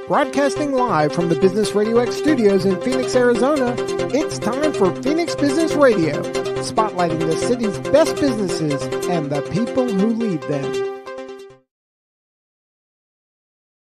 Broadcasting live from the Business RadioX studios in Phoenix, Arizona, it's time for Phoenix Business Radio, spotlighting the city's best businesses and the people who lead them.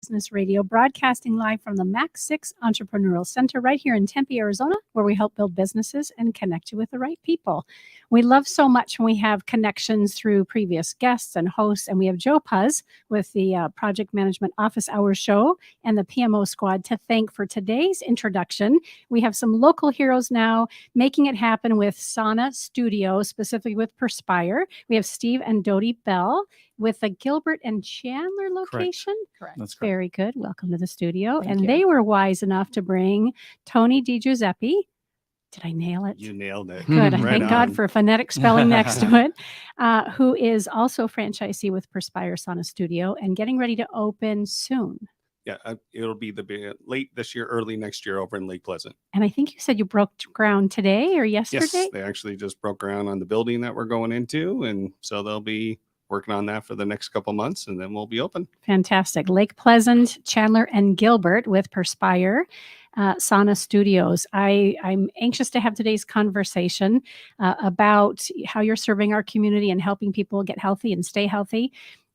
Business Radio, broadcasting live from the Max 6 Entrepreneurial Center right here in Tempe, Arizona, where we help build businesses and connect you with the right people. We love so much when we have connections through previous guests and hosts, and we have Joe Puz with the Project Management Office Hours Show and the PMO Squad to thank for today's introduction. We have some local heroes now making it happen with Sauna Studio, specifically with Perspire. We have Steve and Dodie Bell with the Gilbert and Chandler location. Correct. That's correct. Very good. Welcome to the studio. Thank you. They were wise enough to bring Tony DiGiuseppe. Did I nail it? You nailed it. Good. Right Thank on. God for phonetic spelling next to it. Who is also franchisee with Perspire Sauna Studio and getting ready to open soon. Yeah, it'll be late this year, early next year over in Lake Pleasant. And I think you said you broke ground today or yesterday? Yes, they actually just broke ground on the building that we're going into. And so they'll be working on that for the next couple months, and then we'll be open. Fantastic. Lake Pleasant, Chandler, and Gilbert with Perspire Sauna Studios. I'm anxious to have today's conversation about how you're serving our community and helping people get healthy and stay healthy.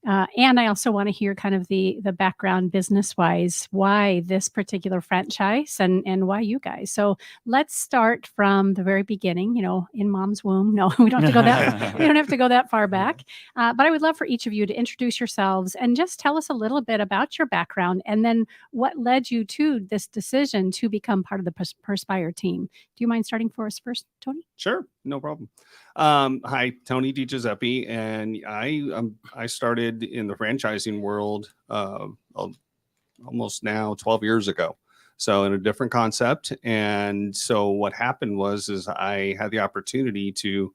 And I also want to hear kind of the background business-wise, why this particular franchise and why you guys. So let's start from the very beginning, in mom's womb. No, we don't have to go that we don't have to go that far back. But I would love for each of you to introduce yourselves and just tell us a little bit about your background and then what led you to this decision to become part of the Perspire team. Do you mind starting for us first, Tony? Sure, no problem. Hi, Tony DiGiuseppe, and I started in the franchising world almost now 12 years ago. So in a different concept. And so what happened is I had the opportunity to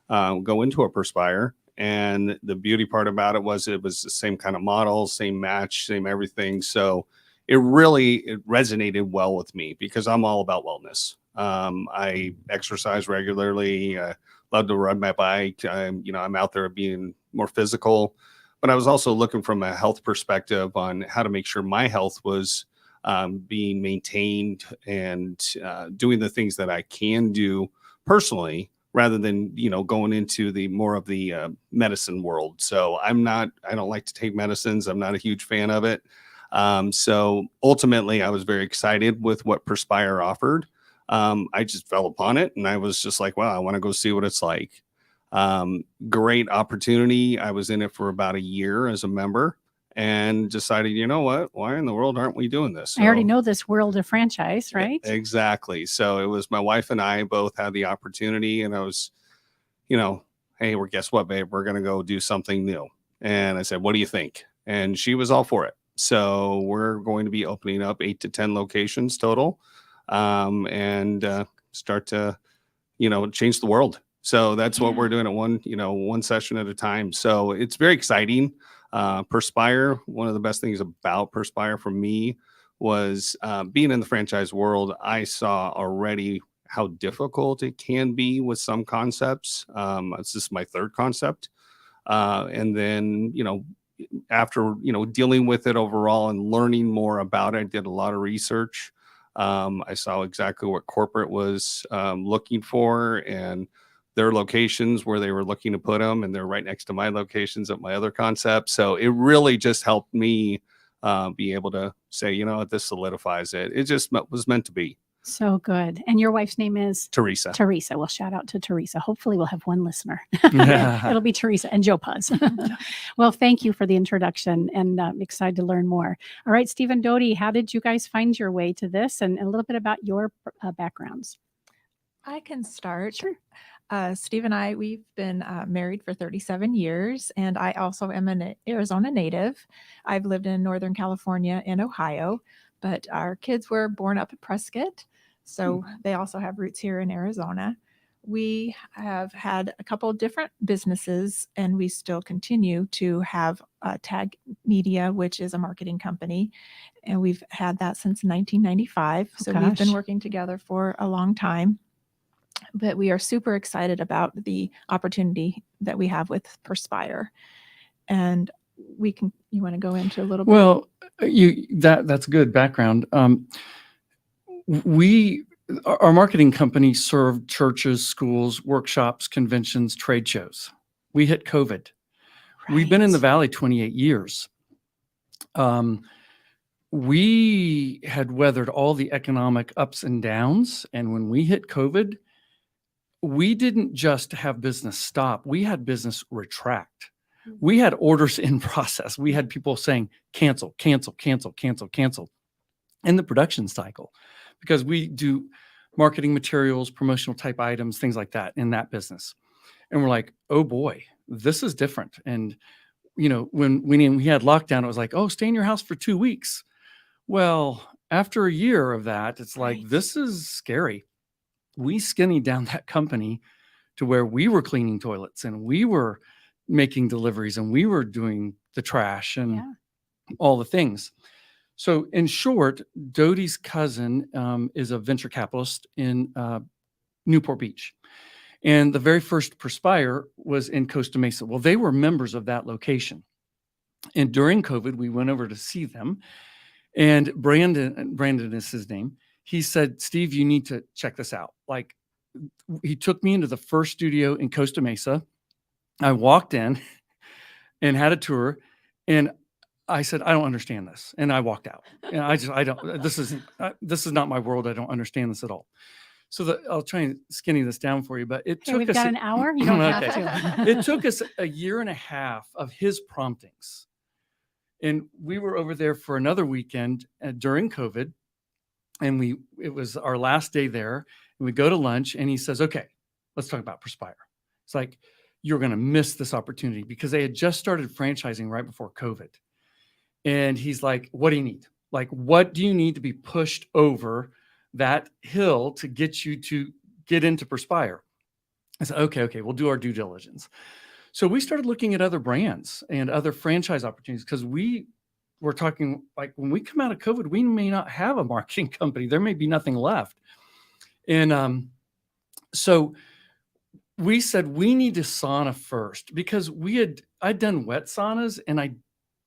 go into a Perspire. And the beauty part about it was the same kind of model, same match, same everything. So it resonated well with me because I'm all about wellness. I exercise regularly. Love to ride my bike. I'm out there being more physical, but I was also looking from a health perspective on how to make sure my health was being maintained and doing the things that I can do personally rather than, going into the more of the medicine world. So I don't like to take medicines. I'm not a huge fan of it. So ultimately I was very excited with what Perspire offered. I just fell upon it and I was just like, wow, I want to go see what it's like. Great opportunity. I was in it for about a year as a member and decided, you know what, why in the world aren't we doing this? So, I already know this world of franchise, right? Exactly. So it was my wife and I both had the opportunity and I was, hey, guess what, babe, we're going to go do something new. And I said, what do you think? And she was all for it. So we're going to be opening up 8 to 10 locations total. And start to, change the world. So that's what we're doing at one session at a time. So it's very exciting. Perspire, one of the best things about Perspire for me was being in the franchise world. I saw already how difficult it can be with some concepts. It's just my third concept. And then, after, dealing with it overall and learning more about it, I did a lot of research. I saw exactly what corporate was looking for and their locations where they were looking to put them. And they're right next to my locations at my other concept. So it really just helped me be able to say, this solidifies it. It just was meant to be. So good. And your wife's name is? Teresa. Well, shout out to Teresa. Hopefully we'll have one listener. It'll be Teresa and Joe Puz. Well, thank you for the introduction and I'm excited to learn more. All right, Steve and Dodie, how did you guys find your way to this and a little bit about your backgrounds? I can start. Sure. Steve and I, we've been married for 37 years, and I also am an Arizona native. I've lived in Northern California and Ohio, but our kids were born up at Prescott, so they also have roots here in Arizona. We have had a couple of different businesses, and we still continue to have Tag Media, which is a marketing company, and we've had that since 1995. So we've been working together for a long time. But we are super excited about the opportunity that we have with Perspire. And you want to go into a little bit? Well, that's good background. Our marketing company served churches, schools, workshops, conventions, trade shows. We hit COVID. We've been in the Valley 28 years. We had weathered all the economic ups and downs. And when we hit COVID, we didn't just have business stop. We had business retract. We had orders in process. We had people saying, cancel, cancel, cancel, cancel, cancel in the production cycle, because we do marketing materials, promotional type items, things like that in that business. And we're like, oh boy, this is different. And, when we had lockdown, it was like, oh, stay in your house for 2 weeks. Well, after a year of that, it's like, this is scary. We skinnied down that company to where we were cleaning toilets and we were making deliveries and we were doing the trash and all the things. So in short, Dodie's cousin is a venture capitalist in Newport Beach. And the very first Perspire was in Costa Mesa. Well, they were members of that location. And during COVID, we went over to see them. And Brandon is his name. He said, Steve, you need to check this out. Like, he took me into the first studio in Costa Mesa. I walked in and had a tour, and I said, I don't understand this. And I walked out. And this is not my world. I don't understand this at all. So I'll try and skinny this down for you, but we've got an hour. You don't have to. It took us a year and a half of his promptings. And we were over there for another weekend during COVID. And it was our last day there. And we go to lunch and he says, okay, let's talk about Perspire. It's like, you're going to miss this opportunity, because they had just started franchising right before COVID. And he's like, what do you need? Like, what do you need to be pushed over that hill to get you to get into Perspire? I said, okay, we'll do our due diligence. So we started looking at other brands and other franchise opportunities, because we were talking, like, when we come out of COVID, we may not have a marketing company. There may be nothing left. And so we said, we need to sauna first, because I'd done wet saunas and I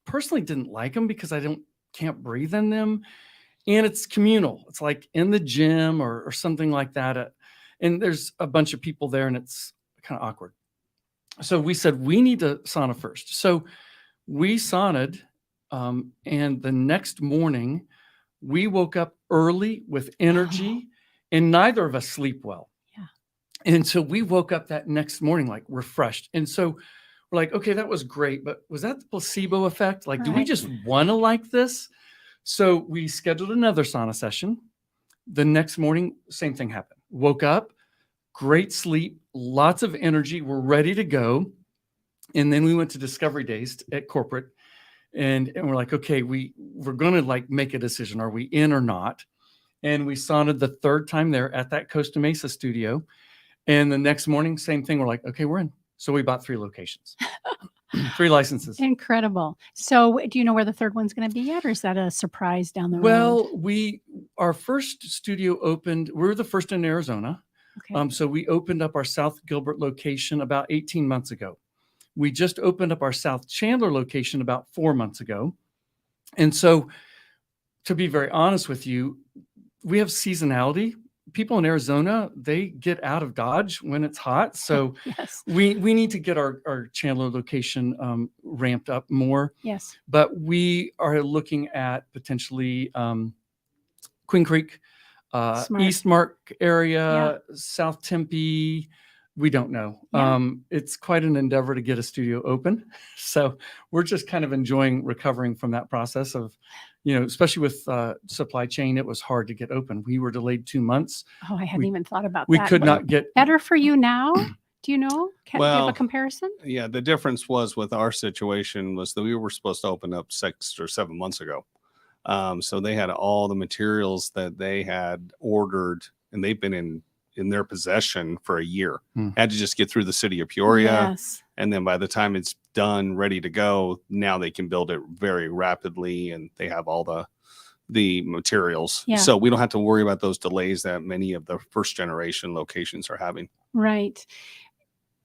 personally didn't like them because I can't breathe in them. And it's communal. It's like in the gym or something like that. And there's a bunch of people there and it's kind of awkward. So we said, we need to sauna first. So we saunaed. And the next morning we woke up early with energy and neither of us sleep well. Yeah. And so we woke up that next morning, like, refreshed. And so we're like, okay, that was great. But was that the placebo effect? Like, do we just want to like this? So we scheduled another sauna session. The next morning, same thing happened. Woke up, great sleep, lots of energy. We're ready to go. And then we went to Discovery Days at corporate. And we're like, okay, we're going to like make a decision. Are we in or not? And we saunaed the third time there at that Costa Mesa studio. And the next morning, same thing. We're like, okay, we're in. So we bought 3 locations, 3 licenses. Incredible. So do you know where the third one's going to be yet, or is that a surprise down the road? Well, our first studio opened, we're the first in Arizona. Okay. So we opened up our South Gilbert location about 18 months ago. We just opened up our South Chandler location about 4 months ago. And so, to be very honest with you, we have seasonality. People in Arizona, they get out of Dodge when it's hot. So yes. we need to get our Chandler location ramped up more. Yes. But we are looking at potentially Queen Creek, East Mark area, South Tempe. We don't know. Yeah. It's quite an endeavor to get a studio open. So we're just kind of enjoying recovering from that process of, especially with supply chain, it was hard to get open. We were delayed 2 months. Oh, I hadn't even thought about that. We could not get. Better for you now? Do you know? Do you have a comparison? Yeah, the difference was with our situation was that we were supposed to open up 6 or 7 months ago. So they had all the materials that they had ordered, and they've been in their possession for a year. Had to just get through the city of Peoria. Yes. And then by the time it's done, ready to go, now they can build it very rapidly, and they have all the materials. Yeah. So we don't have to worry about those delays that many of the first generation locations are having. Right.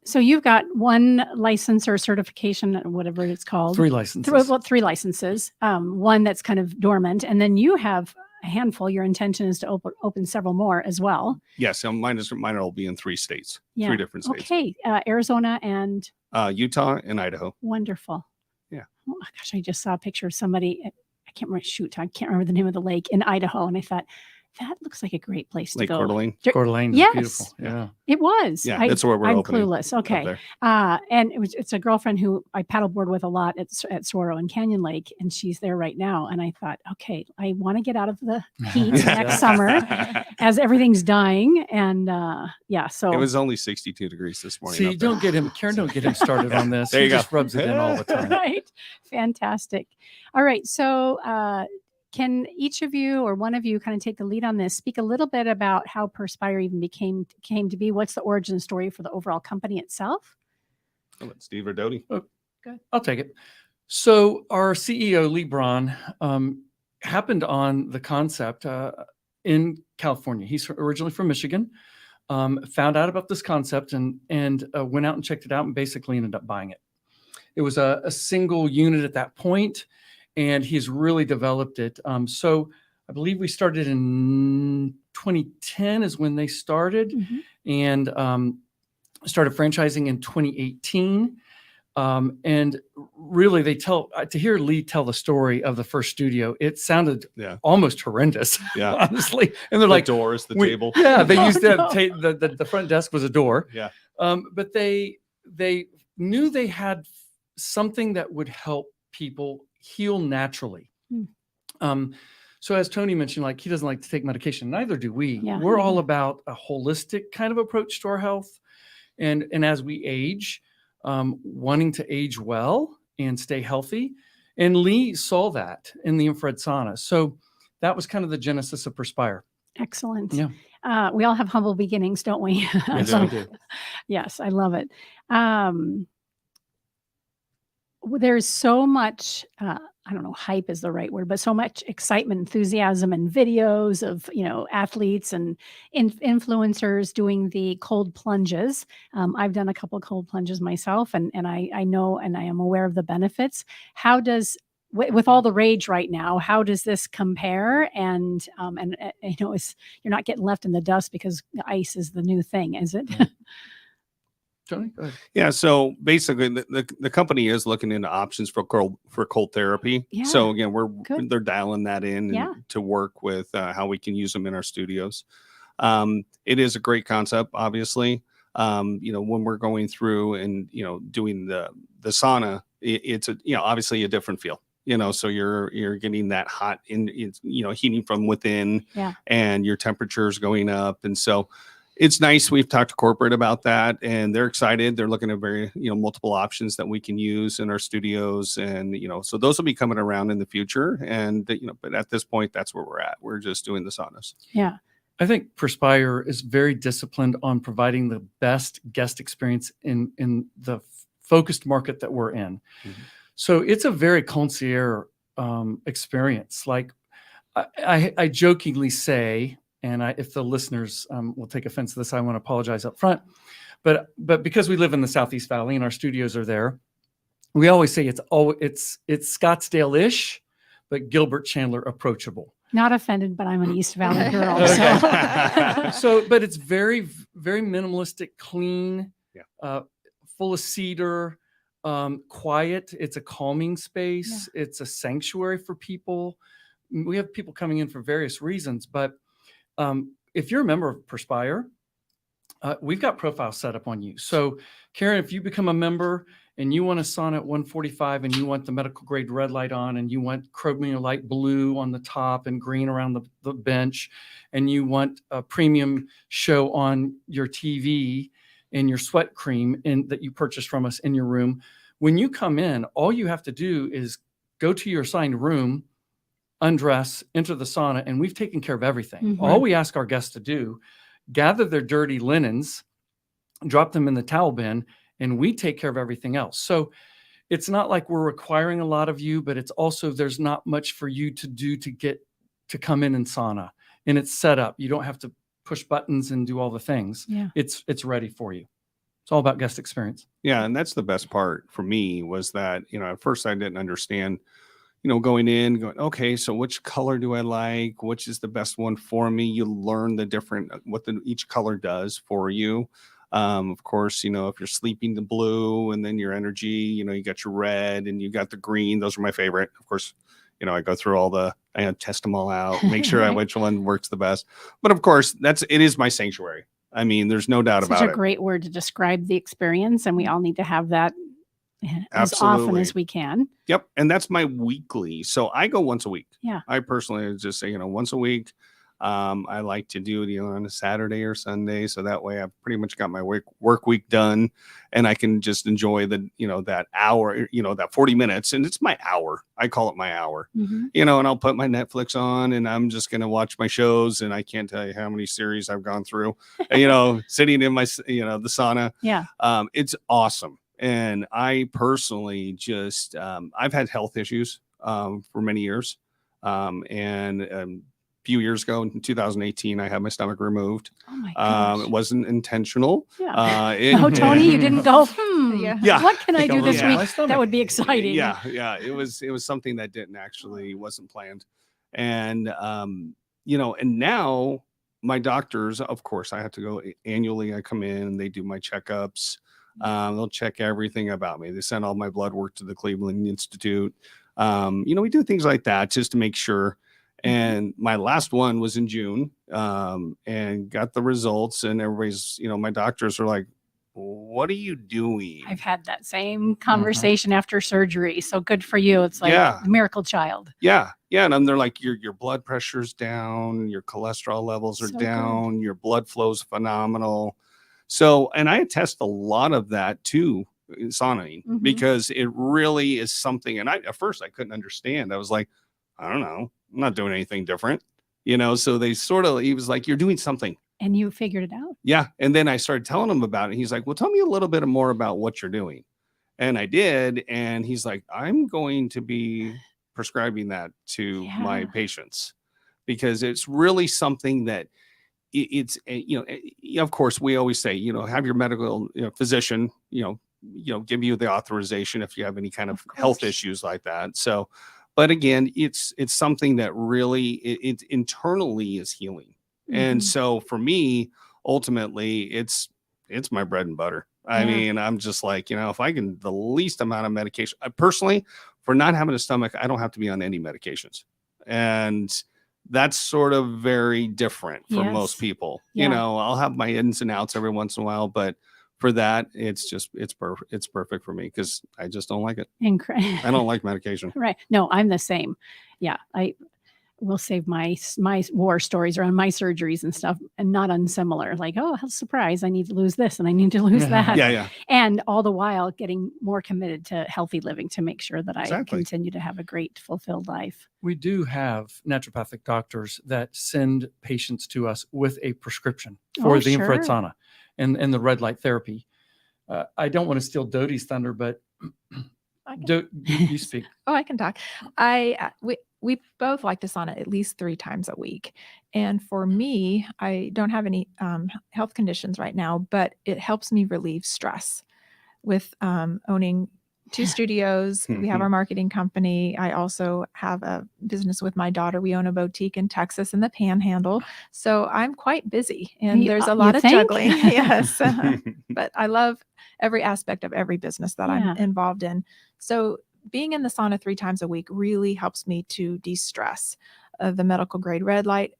So you've got one license or certification, whatever it's called. 3 licenses. Three licenses. One that's kind of dormant, and then you have a handful. Your intention is to open several more as well. Yes, so mine will be in 3 states, Yeah. 3 different states. Okay, Arizona and Utah and Idaho. wonderful. Yeah. Oh my gosh, I just saw a picture of somebody. I can't remember the name of the lake in Idaho, and I thought that looks like a great place to Lake go. Coeur d'Alene. Coeur d'Alene is Yes. beautiful. Yeah. It was. Yeah, that's where we're I'm opening. clueless. up Okay. there. And it's a girlfriend who I paddleboard with a lot at Saguaro and Canyon Lake, and she's there right now. And I thought, okay, I want to get out of the heat next summer as everything's dying. And so It was only 62 degrees this morning. See, up there. Karen, don't get him started on this. There He you go. just rubs it in all the time. right. Fantastic. All right. So can each of you or one of you kind of take the lead on this, speak a little bit about how Perspire even came to be? What's the origin story for the overall company itself? I'll let Steve or Dodie. I'll take it. So our CEO, Lee Braun, happened on the concept in California. He's originally from Michigan, found out about this concept and went out and checked it out and basically ended up buying it. It was a single unit at that point, and he's really developed it. So I believe we started in 2010 is when they started, and started franchising in 2018. And really, to hear Lee tell the story of the first studio, it sounded almost horrendous, honestly. And they're The like, doors, the table. Yeah, they used the front desk was a door. Yeah. But they knew they had something that would help people heal naturally. So as Tony mentioned, like he doesn't like to take medication. Neither do we. Yeah. We're all about a holistic kind of approach to our health. And as we age, wanting to age well and stay healthy. And Lee saw that in the infrared sauna. So that was kind of the genesis of Perspire. Excellent. Yeah. We all have humble beginnings, don't we? Yes, we do. Yes, I love it. There's so much, I don't know, hype is the right word, but so much excitement, enthusiasm, and videos of, athletes and influencers doing the cold plunges. I've done a couple of cold plunges myself, and I know and I am aware of the benefits. How does, with all the rage right now, how does this compare? And you're not getting left in the dust because the ice is the new thing, is it? Tony, go ahead. Yeah, so basically the company is looking into options for cold therapy. Yeah, so again, good. they're dialing that in to work with how we can use them in our studios. It is a great concept, obviously. When we're going through and doing the sauna, it's obviously a different feel. So you're getting that hot heating from within, and your temperature's going up, and so it's nice. We've talked to corporate about that, and they're excited. They're looking at multiple options that we can use in our studios, and so those will be coming around in the future. And but at this point, that's where we're at. We're just doing the saunas. Yeah. I think Perspire is very disciplined on providing the best guest experience in the focused market that we're in. So it's a very concierge experience. Like I jokingly say, and if the listeners will take offense to this, I want to apologize up front. But because we live in the Southeast Valley and our studios are there, we always say it's Scottsdale-ish, but Gilbert Chandler approachable. Not offended, but I'm an East Valley girl. But it's very, very minimalistic, clean, full of cedar, quiet. It's a calming space. Yeah. It's a sanctuary for people. We have people coming in for various reasons, but if you're a member of Perspire, we've got profiles set up on you. So Karen, if you become a member and you want a sauna at 145 and you want the medical grade red light on and you want chromium light blue on the top and green around the bench, and you want a premium show on your TV and your sweat cream that you purchased from us in your room, when you come in, all you have to do is go to your assigned room, undress, enter the sauna, and we've taken care of everything. All we ask our guests to do, gather their dirty linens, drop them in the towel bin, and we take care of everything else. So it's not like we're requiring a lot of you, but it's also, there's not much for you to do to get to come in and sauna. And it's set up. You don't have to push buttons and do all the things. Yeah. It's ready for you. It's all about guest experience. Yeah, and that's the best part for me was that, at first I didn't understand, going in, going, okay, so which color do I like? Which is the best one for me? You learn the different, each color does for you. Of course, if you're sleeping the blue and then your energy, you got your red and you got the green. Those are my favorite. Of course, I go through I test them all out, make sure Right. which one works the best. But of course, it is my sanctuary. I mean, there's no doubt about Such it. a great word to describe the experience, and we all need to have that as often Absolutely. as we can. Yep. And that's my weekly. So I go once a week. Yeah. I personally just say, once a week. I like to do it either on a Saturday or Sunday. So that way I've pretty much got my work week done and I can just enjoy that hour, that 40 minutes. And it's my hour. I call it my hour, Mhm. and I'll put my Netflix on and I'm just going to watch my shows. And I can't tell you how many series I've gone through, sitting in my, the sauna. Yeah. It's awesome. And I personally just, I've had health issues for many years. And few years ago in 2018, I had my stomach removed. Oh my gosh. It wasn't intentional. Yeah. No, Tony, you didn't go, Yeah. what can I do this Yeah. week? That would be exciting. Yeah. It was something that wasn't planned. And, and now my doctors, of course, I have to go annually. I come in and they do my checkups. They'll check everything about me. They send all my blood work to the Cleveland Institute. We do things like that just to make sure. And my last one was in June, and got the results, and everybody's, my doctors are like, what are you doing? I've had that same conversation after surgery. So good for you. It's like Yeah. a miracle child. Yeah. And then they're like, your blood pressure's down, your cholesterol levels are So down, your blood flow's phenomenal. So, and I attest a lot of that to sauning Mhm. because it really is something. And at first I couldn't understand. I was like, I don't know. I'm not doing anything different, so he was like, you're doing something. And you figured it out. Yeah. And then I started telling him about it. He's like, well, tell me a little bit more about what you're doing. And I did. And he's like, I'm going to be prescribing that to my Yeah. patients because it's really something that of course we always say, have your medical physician, give you the authorization if you have any kind of health course. issues like that. So, but again, it's something that really it internally is healing. And Mhm. so for me, ultimately, it's my bread and butter. I Yeah. mean, I'm just like, if I can, the least amount of medication, personally, for not having a stomach, I don't have to be on any medications. And that's sort of very different for most Yes. people. Yeah. I'll have my ins and outs every once in a while, but for that, it's perfect. It's perfect for me because I just don't like it. I don't like medication. Right. No, I'm the same. Yeah. I will save my war stories around my surgeries and stuff and not unsimilar. Like, oh, surprise. I need to lose this and I need to lose that. Yeah. And all the while getting more committed to healthy living to make sure that I Exactly. continue to have a great, fulfilled life. We do have naturopathic doctors that send patients to us with a prescription for Oh, the infrared sure. sauna and the red light therapy. I don't want to steal Dodie's thunder, but you speak. Oh, I can talk. We both like to sauna at least 3 times a week. And for me, I don't have any health conditions right now, but it helps me relieve stress with owning 2 studios. We have our marketing company. I also have a business with my daughter. We own a boutique in Texas in the Panhandle. So I'm quite busy and there's a lot you of think? juggling. Yes. But I love every aspect of every business that Yeah. I'm involved in. So being in the sauna 3 times a week really helps me to de-stress. The medical grade red light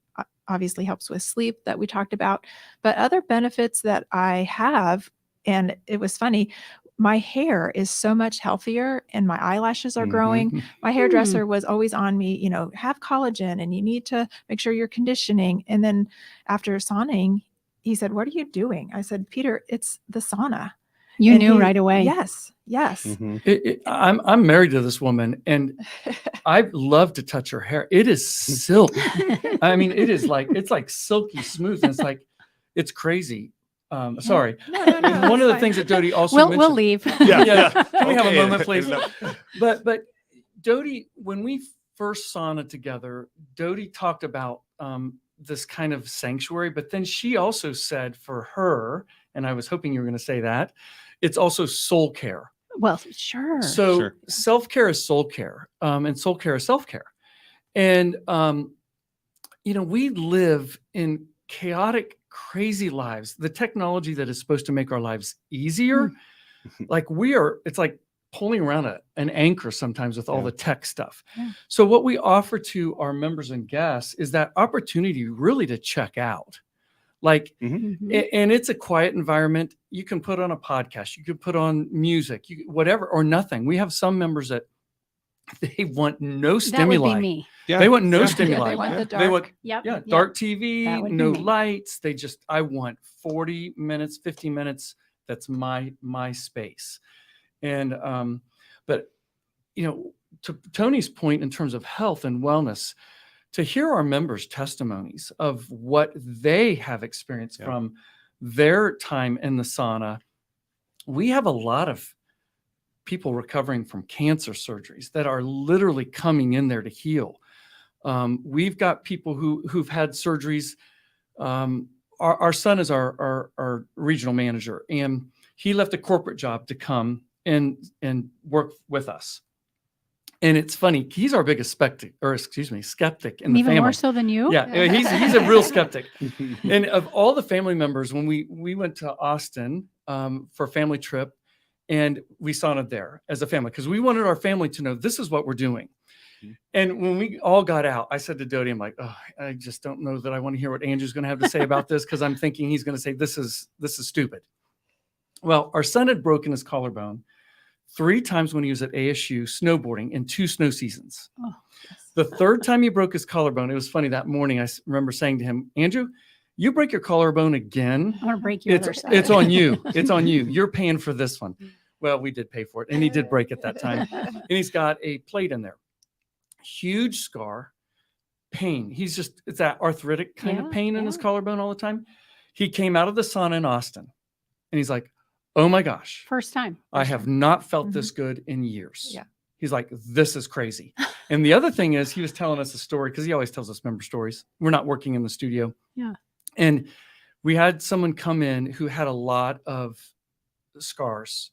obviously helps with sleep that we talked about, but other benefits that I have, and it was funny, my hair is so much healthier and my eyelashes are growing. My hairdresser was always on me, have collagen and you need to make sure you're conditioning. And then after sauning, he said, what are you doing? I said, Peter, it's the sauna. You And knew right away. Yes. I'm married to this woman and I love to touch her hair. It is silk. I mean, it's like silky smooth. And it's crazy. Sorry. No, One of the fine. things that Dodie also We'll mentioned. leave. Yeah. Can we have a Okay. moment, please? But Dodie, when we first sauna together, Dodie talked about this kind of sanctuary, but then she also said for her and I was hoping you were going to say that. It's also soul care. Well, sure. So Sure. self-care is soul care, and soul care is self-care. And, we live in chaotic, crazy lives. The technology that is supposed to make our lives easier, it's like pulling around an anchor sometimes with all the tech stuff. Yeah. So what we offer to our members and guests is that opportunity really to check out. And it's a quiet environment. You can put on a podcast, you can put on music, whatever, or nothing. We have some members that they want no stimuli. That would be me. Yeah. They want no Yeah, stimuli. they want the They want dark. dark TV, That would be no me. lights. I want 40 minutes, 50 minutes. That's my space. And but to Tony's point in terms of health and wellness, to hear our members' testimonies of what they have experienced from their time in the sauna. We have a lot of people recovering from cancer surgeries that are literally coming in there to heal. We've got people who've had surgeries. Our son is our regional manager, and he left a corporate job to come and work with us. And it's funny, he's our biggest skeptic in the Even family. more so than you? Yeah, he's a real skeptic. And of all the family members, when we went to Austin for a family trip, and we saunaed there as a family, because we wanted our family to know this is what we're doing. And when we all got out, I said to Dodie, I'm like, oh, I just don't know that I want to hear what Andrew's going to have to say about this, because I'm thinking he's going to say this is stupid. Well, our son had broken his collarbone 3 times when he was at ASU snowboarding in 2 snow seasons. Oh, yes. The 3rd time he broke his collarbone, it was funny that morning. I remember saying to him, Andrew, you break your collarbone again, I want to break your other side. it's on you. It's on you. You're paying for this one. Well, we did pay for it, and he did break it that time. And he's got a plate in there. Huge scar, pain. It's that arthritic kind of pain in his collarbone all the time. He came out of the sauna in Austin, and he's like, oh my gosh. First time. I have not felt this good in years. Yeah. He's like, this is crazy. And the other thing is, he was telling us a story, because he always tells us member stories. We're not working in the studio. Yeah. And we had someone come in who had a lot of scars.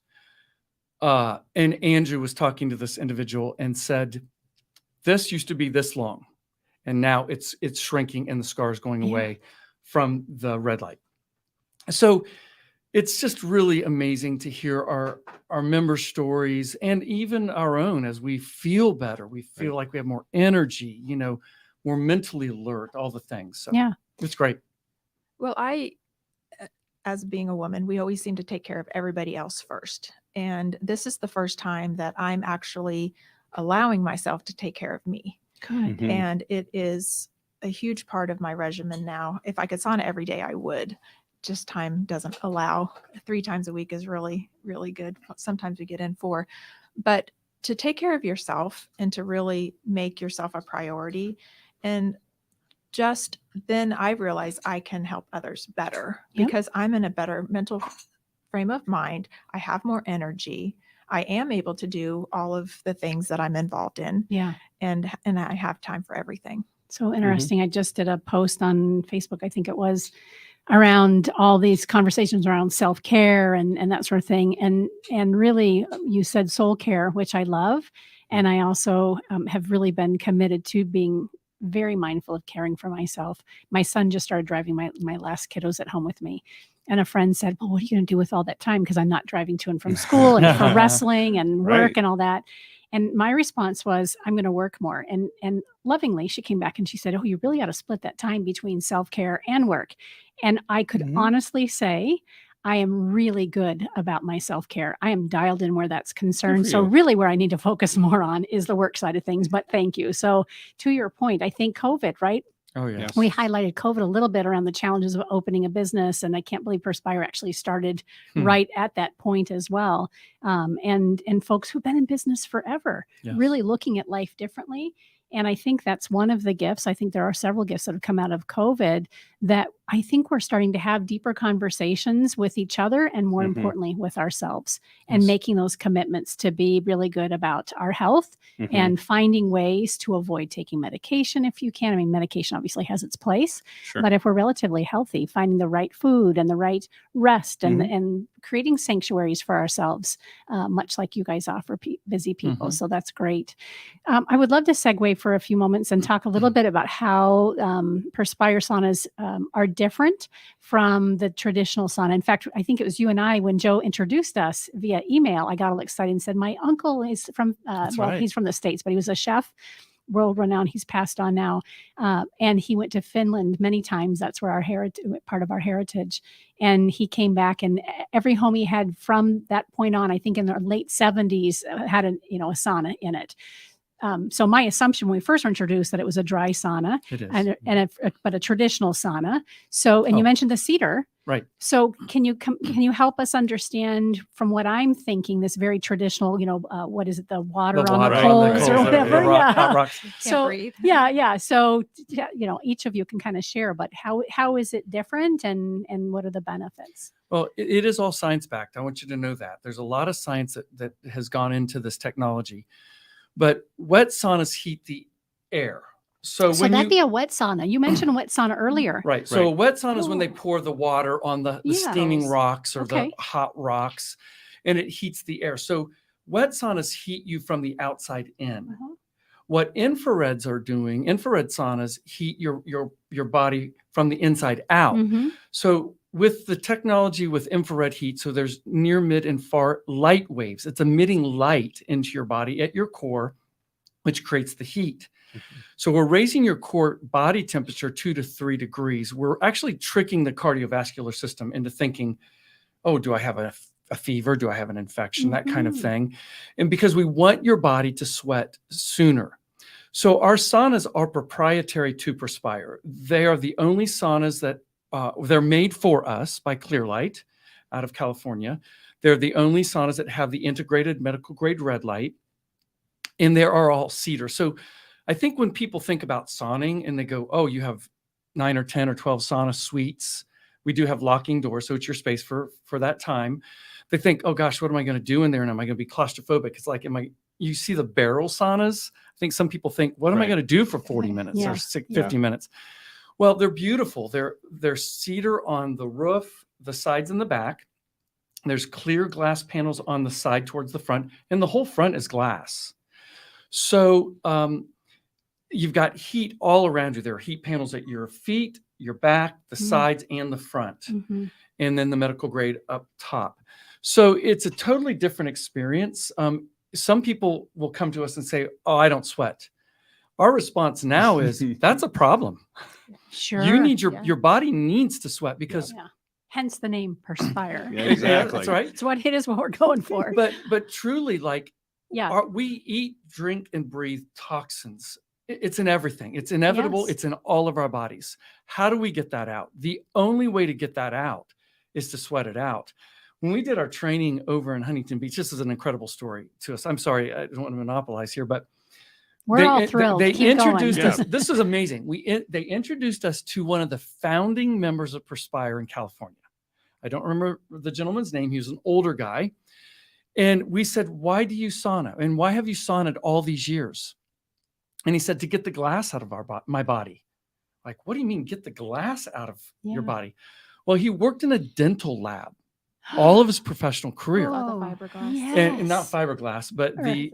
And Andrew was talking to this individual and said, this used to be this long, and now it's shrinking and the scar is going away from the red light. So it's just really amazing to hear our members' stories, and even our own, as we feel better. We feel like we have more energy, more mentally alert, all the things. So it's great. Well, as being a woman, we always seem to take care of everybody else first. And this is the first time that I'm actually allowing myself to take care of me. Good. And it is a huge part of my regimen now. If I could sauna every day, I would. Just time doesn't allow. 3 times a week is really, really good. Sometimes we get in 4. But to take care of yourself and to really make yourself a priority, and just then I realize I can help others better because I'm in a better mental frame of mind. I have more energy. I am able to do all of the things that I'm involved in. Yeah. And I have time for everything. So interesting. I just did a post on Facebook, I think it was, around all these conversations around self-care and that sort of thing. And really, you said soul care, which I love. And I also have really been committed to being very mindful of caring for myself. My son just started driving my last kiddos at home with me. And a friend said, well, what are you going to do with all that time? Because I'm not driving to and from school and for wrestling and work and all that. And my response was, I'm going to work more. And lovingly, she came back and she said, oh, you really ought to split that time between self-care and work. And I could honestly say, I am really good about my self-care. I am dialed in where that's concerned. So really where I need to focus more on is the work side of things. But thank you. So to your point, I think COVID, right? Oh, yeah. We highlighted COVID a little bit around the challenges of opening a business. And I can't believe Perspire actually started right at that point as well. And folks who've been in business forever, really looking at life differently. And I think that's one of the gifts. I think there are several gifts that have come out of COVID that I think we're starting to have deeper conversations with each other and more Mhm. importantly with ourselves and Yes. making those commitments to be really good about our health Mhm. and finding ways to avoid taking medication if you can. I mean, medication obviously has its place, Sure. but if we're relatively healthy, finding the right food and the right rest and, Mhm. and creating sanctuaries for ourselves, much like you guys offer busy people. Mhm. So that's great. I would love to segue for a few moments and talk a little bit about how Perspire saunas are different from the traditional sauna. In fact, I think it was you and I, when Joe introduced us via email, I got all excited and said, my uncle is from, That's well, right. he's from the States, but he was a chef, world renowned. He's passed on now. And he went to Finland many times. That's where our heritage, part of our heritage. And he came back, and every home he had from that point on, I think in the late 70s, had a sauna in it. So my assumption when we first were introduced that it was a dry sauna It is. but a traditional sauna. So, and you Oh. mentioned the cedar. Right. So can you help us understand from what I'm thinking, this very traditional, what is it? The water on the coals or whatever. Hot rocks. Can't So breathe. yeah. So each of you can kind of share, but how is it different and what are the benefits? Well, it is all science backed. I want you to know that. There's a lot of science that has gone into this technology. But wet saunas heat the air. So that'd be a wet sauna. You mentioned a wet sauna earlier. Right. So Right. a wet sauna is when they Oh. pour the water on the Yeah. steaming rocks or Okay. the hot rocks, and it heats the air. So wet saunas heat you from the outside in. Uh-huh. What infrareds are doing, infrared saunas heat your body from the inside out. Mhm. So with the technology with infrared heat, so there's near, mid, and far light waves. It's emitting light into your body at your core, which creates the heat. So we're raising your core body temperature 2 to 3 degrees. We're actually tricking the cardiovascular system into thinking, oh, do I have a fever? Do I have an infection? That kind of Mhm. thing. And because we want your body to sweat sooner. So our saunas are proprietary to Perspire. They are the only saunas that they're made for us by Clearlight out of California. They're the only saunas that have the integrated medical grade red light, and they are all cedar. So I think when people think about sauning and they go, oh, you have 9 or 10 or 12 sauna suites. We do have locking doors, so it's your space for that time. They think, oh gosh, what am I going to do in there? And am I going to be claustrophobic? It's like, you see the barrel saunas. I think some people think, what am I Right. going to do for 40 minutes Yeah. or 50 minutes? Well, they're beautiful. They're cedar on the roof, the sides and the back. There's clear glass panels on the side towards the front, and the whole front is glass. So you've got heat all around you. There are heat panels at your feet, your back, the sides, and the front, Mhm. and then the medical grade up top. So it's a totally different experience. Some people will come to us and say, oh, I don't sweat. Our response now is, that's a problem. Sure. You need Yeah. your body needs to sweat because Yeah. Hence the name Perspire. Yeah, exactly. that's right. It's what it is, what we're going for. But truly, like, Yeah. we eat, drink, and breathe toxins. It's in everything. It's inevitable. Yes. It's in all of our bodies. How do we get that out? The only way to get that out is to sweat it out. When we did our training over in Huntington Beach, this is an incredible story to us. I'm sorry, I don't want to monopolize here, but We're all thrilled. They Keep introduced going. us. This is amazing. They introduced us to one of the founding members of Perspire in California. I don't remember the gentleman's name. He was an older guy. And we said, why do you sauna? And why have you saunaed all these years? And he said, to get the glass out of my body. Like, what do you mean get the glass out of your Yeah. body? Well, he worked in a dental lab all of his professional career. Oh, the fiberglass. And not yes. fiberglass, but Right.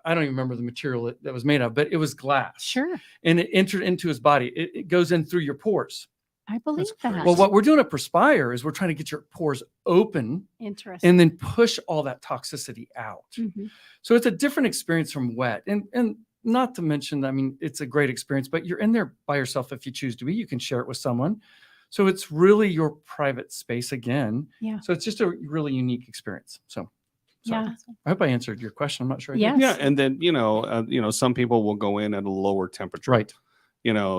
I don't even remember the material that was made of, but it was glass. Sure. And it entered into his body. It goes in through your pores. I believe That's that. Well, what we're doing at Perspire is we're trying to get your pores open Interesting. and then push all that toxicity out. Mhm. So it's a different experience from wet. And not to mention, I mean, it's a great experience, but you're in there by yourself if you choose to be. You can share it with someone. So it's really your private space again. Yeah. So it's just a really unique experience. So sorry. Yeah. I hope I answered your question. I'm not sure. I did. Yes. Yeah, and then some people will go in at a lower temperature. Right.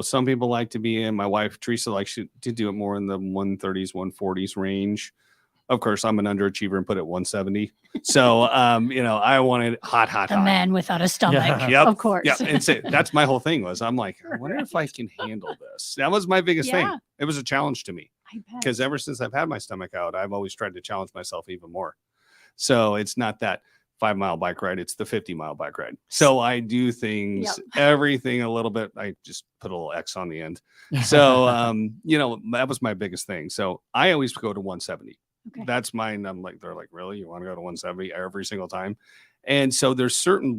Some people like to be in. My wife Teresa likes to do it more in the 130s, 140s range. Of course, I'm an underachiever and put it 170. So, I wanted hot, hot, The hot. man without a stomach. Yeah. Yep. Of course. Yeah. And so that's my whole thing was I'm like, I wonder if I can handle this. That was my biggest Yeah. thing. It was a challenge to me I bet. because ever since I've had my stomach out, I've always tried to challenge myself even more. So it's not that 5-mile bike ride, it's the 50-mile bike ride. So I do things, everything a little bit. I just put a little X on the end. So, that was my biggest thing. So I always go to 170. Okay. That's mine. I'm like, they're like, really? You want to go to 170 every single time? And so there's certain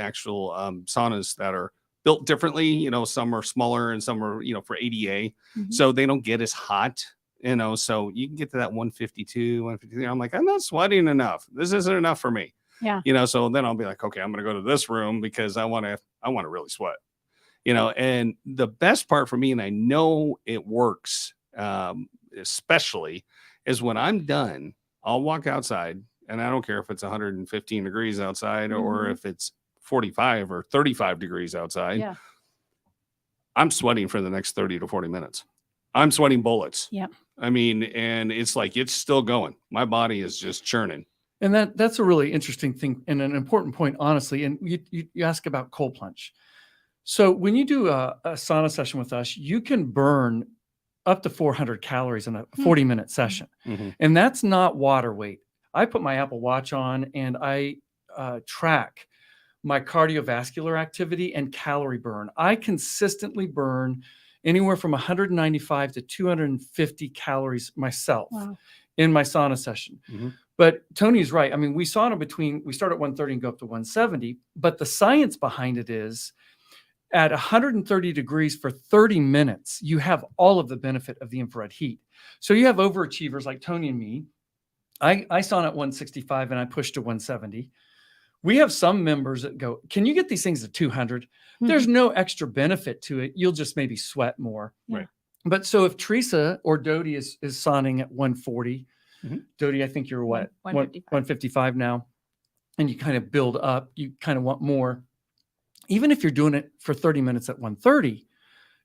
actual saunas that are built differently. Some are smaller and some are, for ADA. Mhm. So they don't get as hot, so you can get to that 152, 153. I'm like, I'm not sweating enough. This isn't enough for me. Yeah. So then I'll be like, okay, I'm going to go to this room because I want to really sweat, and the best part for me, and I know it works, especially is when I'm done, I'll walk outside and I don't care if it's 115 degrees outside or Mhm. if it's 45 or 35 degrees outside. Yeah. I'm sweating for the next 30 to 40 minutes. I'm sweating bullets. Yeah. I mean, and it's like, it's still going. My body is just churning. And that's a really interesting thing and an important point, honestly. And you ask about cold plunge. So when you do a sauna session with us, you can burn up to 400 calories in a 40-minute session. Mm-hmm. And that's not water weight. I put my Apple Watch on and I track my cardiovascular activity and calorie burn. I consistently burn anywhere from 195 to 250 calories myself in my sauna session. Mm-hmm. But Tony's right. I mean, we start at 130 and go up to 170, but the science behind it is at 130 degrees for 30 minutes, you have all of the benefit of the infrared heat. So you have overachievers like Tony and me. I sauna at 165 and I push to 170. We have some members that go, can you get these things at 200? Mm-hmm. There's no extra benefit to it. You'll just maybe sweat more. Yeah. Right. But so if Teresa or Dodie is sauning at 140, mm-hmm. Dodie, I think you're what? 155. 155 now. And you kind of build up. You kind of want more. Even if you're doing it for 30 minutes at 130,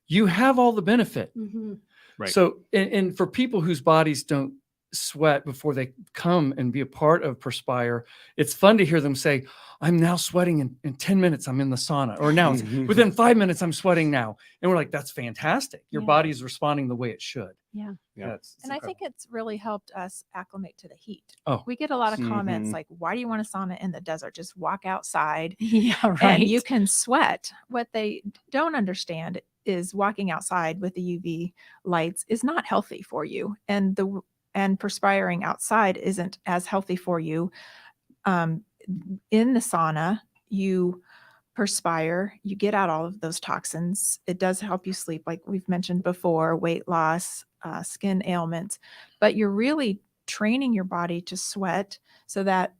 you have all the benefit. Mm-hmm. Right. So, and for people whose bodies don't sweat before they come and be a part of Perspire, it's fun to hear them say, I'm now sweating in 10 minutes, I'm in the sauna. Or now within 5 minutes, I'm sweating now. And we're like, that's fantastic. Your body is responding the way it should. Yeah. It's And I think it's really helped us acclimate to the heat. Oh. We get a lot of comments Mhm. like, why do you want a sauna in the desert? Just walk outside Yeah. Right. and you can sweat. What they don't understand is walking outside with the UV lights is not healthy for you. And perspiring outside isn't as healthy for you. In the sauna, you perspire, you get out all of those toxins. It does help you sleep, like we've mentioned before, weight loss, skin ailments, but you're really training your body to sweat so that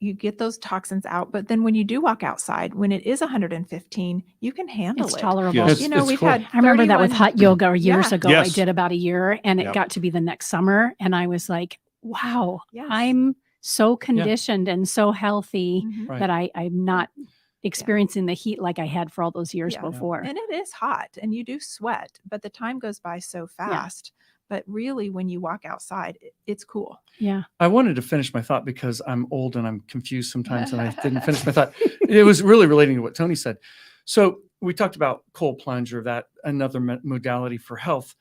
you get those toxins out. But then when you do walk outside, when it is 115, you can handle It's it. tolerable. Yes. You know, we've had I remember that with 31 hot yoga years Yeah. ago. Yes. I did about a year and it Yep. got to be the next summer. And I was like, wow, Yes. I'm so conditioned and so healthy Mhm. Right. that I'm not experiencing the heat like I had for all those years Yeah. before. And it is hot and you do sweat, but the time goes by so fast. But really, when you walk outside, it's cool. Yeah. I wanted to finish my thought because I'm old and I'm confused sometimes and I didn't finish my thought. It was really relating to what Tony said. So we talked about cold plunge or that another modality for health.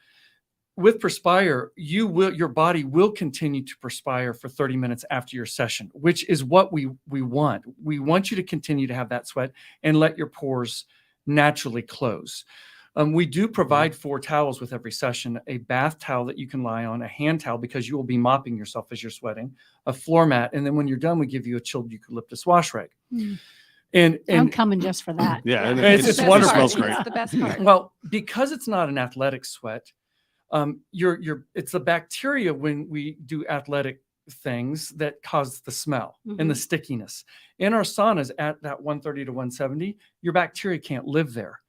With Perspire, your body will continue to perspire for 30 minutes after your session, which is what we want. We want you to continue to have that sweat and let your pores naturally close. We do provide 4 towels with every session, a bath towel that you can lie on, a hand towel because you will be mopping yourself as you're sweating, a floor mat, and then when you're done, we give you a chilled eucalyptus wash rag. Mm. And I'm coming just for that. Yeah. And It's the best wonderful. part. Smells great. It's the best part. well, because it's not an athletic sweat, it's the bacteria when we do athletic things that cause the smell and the stickiness. In our saunas at that 130 to 170, your bacteria can't live there.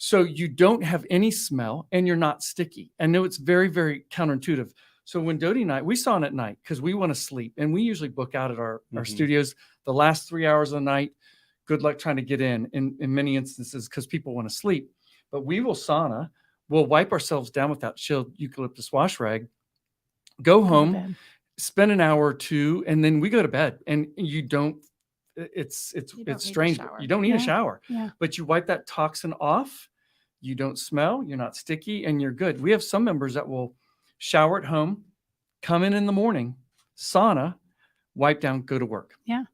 So you don't have any smell and you're not sticky. I know it's very, very counterintuitive. So when Dodie and I, we sauna at night because we want to sleep and we usually book out at our studios the last 3 hours of the night. Good luck trying to get in many instances because people want to sleep. But we will sauna, we'll wipe ourselves down with that chilled eucalyptus wash rag. go Go to home, bed. spend an hour or two, and then we go to bed. And you don't. It's You don't need a strange. shower. You don't need a Yeah. shower, Yeah. but you wipe that toxin off. You don't smell. You're not sticky, and you're good. We have some members that will shower at home, come in the morning, sauna, wipe down, go to work. Yeah.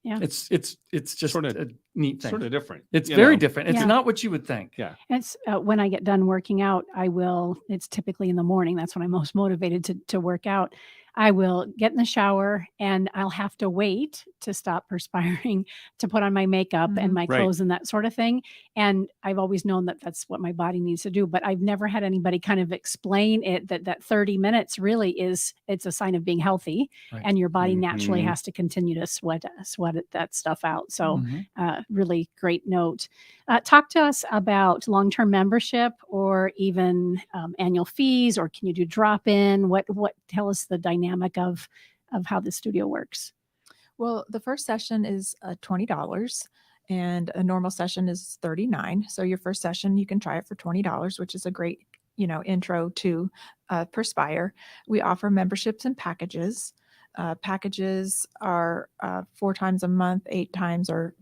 Yeah. It's just Sort of- a neat thing. Sort of different. It's you very know? different. It's Yeah. not what you would think. Yeah. It's when I get done working out, it's typically in the morning. That's when I'm most motivated to work out. I will get in the shower and I'll have to wait to stop perspiring to put on my makeup and Mhm. my Right. clothes and that sort of thing. And I've always known that that's what my body needs to do, but I've never had anybody kind of explain it that 30 minutes really it's a sign of being healthy, Right. and your body naturally Mhm. has to continue to sweat that stuff out. So Mhm. really great note. Talk to us about long-term membership or even annual fees, or can you do drop-in? What tell us the dynamic of how the studio works. Well, the first session is $20 and a normal session is $39. So your first session, you can try it for $20, which is a great, intro to Perspire. We offer memberships and packages. Packages are 4 times a month, 8 times, or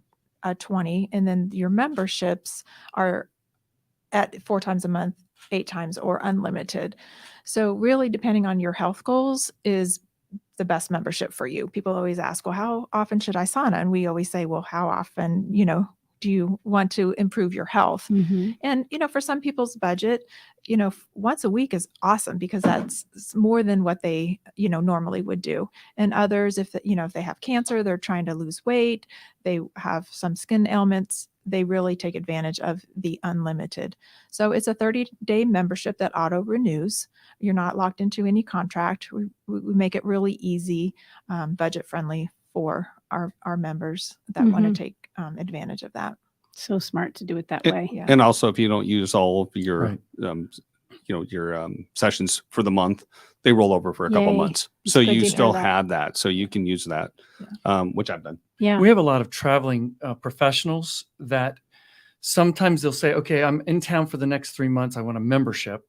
20. And then your memberships are at 4 times a month, 8 times, or unlimited. So really, depending on your health goals, is the best membership for you. People always ask, well, how often should I sauna? And we always say, well, how often, do you want to improve your health? Mm-hmm. And, for some people's budget, once a week is awesome because that's more than what they, normally would do. And others, if they have cancer, they're trying to lose weight, they have some skin ailments, they really take advantage of the unlimited. So it's a 30-day membership that auto renews. You're not locked into any contract. We make it really easy, budget friendly for our members that want to take advantage of that. So smart to do it that It- way. Yeah. And also, if you don't use all of your, Right. your sessions for the month, they roll over for a couple Yay. months. It's So good to you hear still that. have that. So you can use that, which I've done. Yeah. We have a lot of traveling professionals that sometimes they'll say, okay, I'm in town for the next 3 months. I want a membership.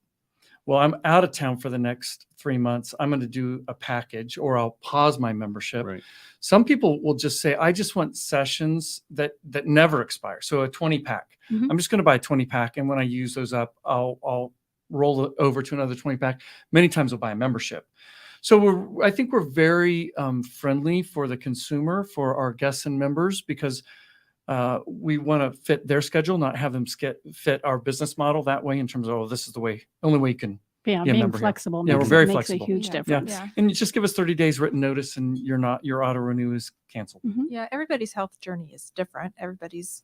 Well, I'm out of town for the next 3 months. I'm going to do a package, or I'll pause my membership. Right. Some people will just say, I just want sessions that never expire. So a 20 pack. Mhm. I'm just going to buy a 20 pack. And when I use those up, I'll roll it over to another 20 pack. Many times I'll buy a membership. So I think we're very friendly for the consumer, for our guests and members, because we want to fit their schedule, not have them fit our business model that way in terms of, this is the only way you can. Yeah, be a being member here. flexible Yeah, we're makes, very makes flexible. a huge Yeah. difference. Yeah. And you just give us 30 days written notice and your auto renew is canceled. Mhm. Yeah, everybody's health journey is different. Everybody's,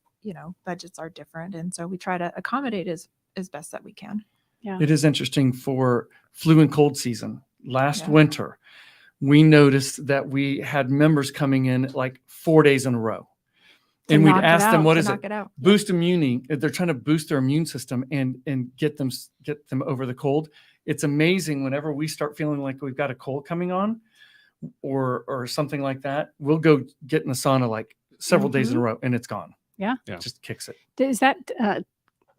budgets are different. And so we try to accommodate as best that we can. Yeah. It is interesting for flu and cold season. Last Yeah. winter, we noticed that we had members coming in like 4 days in a row. To And we'd knock it ask them, out, what To is knock it? it out. Boost immunity. They're trying to boost their immune system and get them over the cold. It's amazing whenever we start feeling like we've got a cold coming on or something like that, we'll go get in the sauna like several days in a row and it's gone. Yeah. Yeah. It just kicks it. Does that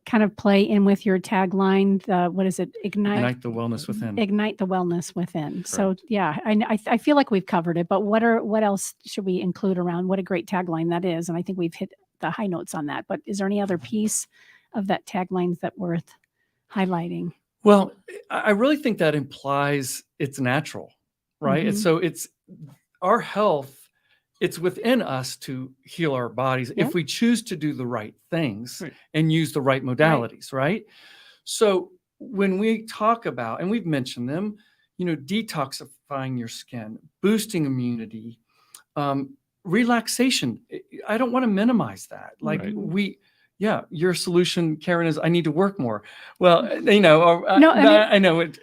kind of play in with your tagline? What is it? Ignite the wellness within. Ignite the wellness within. So yeah, I feel like we've covered it, but what else should we include around? What a great tagline that is. And I think we've hit the high notes on that, but is there any other piece of that tagline that worth highlighting? Well, I really think that implies it's natural, right? And Mhm. so it's our health, it's within us to heal our bodies Yeah. if we choose to do the right things Right. and use the right modalities, right? So when we talk about, and we've mentioned them, detoxifying your skin, boosting immunity, relaxation. I don't want to minimize that. Like Right. your solution, Karen, is I need to work more. Well, No, I know it,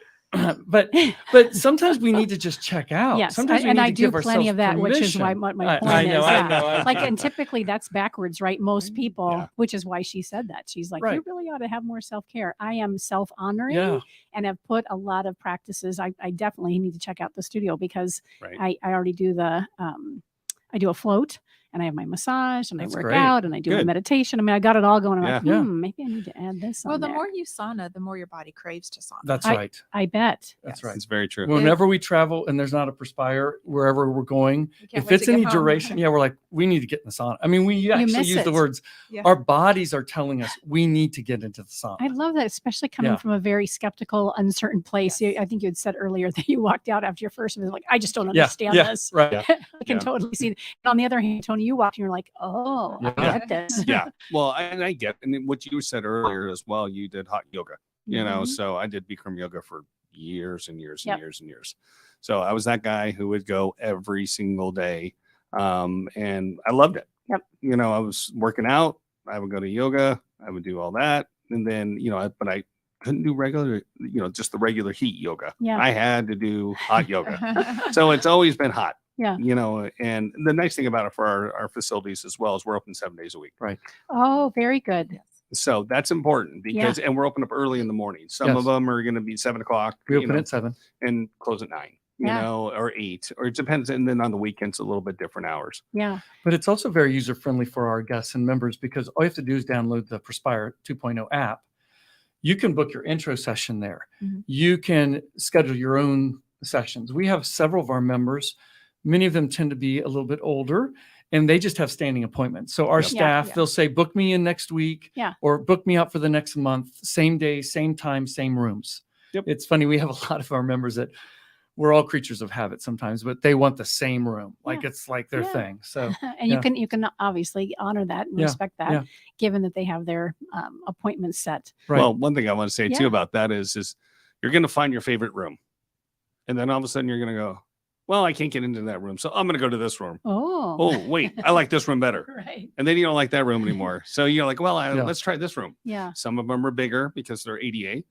but sometimes we need to just check out. Yes, Sometimes we and need I to do give plenty ourselves of that, which is why permission. my point I know, is. I Yeah. know. Like, and typically that's backwards, right? Most people, Yeah. which is why she said that. She's like, you Right. really ought to have more self-care. I am self-honoring Yeah. and have put a lot of practices. I definitely need to check out the studio because Right. I already do I do a float and I have my massage, and That's I work great. out, and I do my Good. meditation. I mean, I got it all going. I'm like, Yeah. maybe I need to add this Well, on the there. more you sauna, the more your body craves to sauna. That's right. I bet. That's Yes. right. It's very true. Whenever we travel and there's not a perspire wherever we're going, You can't if wait it's to get any home. duration, we're like, we need to get in the sauna. I mean, we actually miss use the it. words, Yeah. our bodies are telling us we need to get into the sauna. I love that, especially coming Yeah. from a very skeptical, uncertain place. Yes. I think you had said earlier that you walked out after your first visit, like, I just don't Yeah, understand yeah, this. right. Yeah. I can Yeah. totally see it. And on the other hand, Tony, you walked and you're like, oh, I Yeah. get this. Yeah. Well, and I get, and then what you said earlier as well, you did hot yoga, you know, Mhm. so I did Bikram yoga for years and years and Yep. years and years. So I was that guy who would go every single day. And I loved it. Yep. You know, I was working out, I would go to yoga, I would do all that. And then, you know, but I couldn't do regular, you know, just the regular heat yoga. Yeah. I had to do hot yoga. So it's always been hot. Yeah. You know, and the nice thing about it for our facilities as well is we're open 7 days a week. Oh, very good. Yes. So that's important because, and we're open up early in the morning. Some Yes. of them are going to be 7 o'clock, We you open know, at 7. and close at 9, you Yeah. know, or 8, or it depends. And then on the weekends, a little bit different hours. Yeah. But it's also very user friendly for our guests and members because all you have to do is download the Perspire 2.0 app. You can book your intro session there. Mhm. You can schedule your own sessions. We have several of our members. Many of them tend to be a little bit older and they just have standing appointments. So our Yep. staff, Yeah. they'll say, book me in next week Yeah. or book me out for the next month, same day, same time, same rooms. Yep. It's funny. We have a lot of our members that we're all creatures of habit sometimes, but they want the same room. Like Yeah. it's like their Yeah. thing. So And Yeah. you can obviously honor that and Yeah. respect that, Yeah. given that they have their appointments set. right. Well, one thing I want to say too Yeah. about that is you're going to find your favorite room. And then all of a sudden you're going to go, well, I can't get into that room. So I'm going to go to this room. Oh. Oh, wait, I like this room better. Right. And then you don't like that room anymore. So you're like, well, Yeah. let's try this room. Yeah. Some of them are bigger because they're ADA.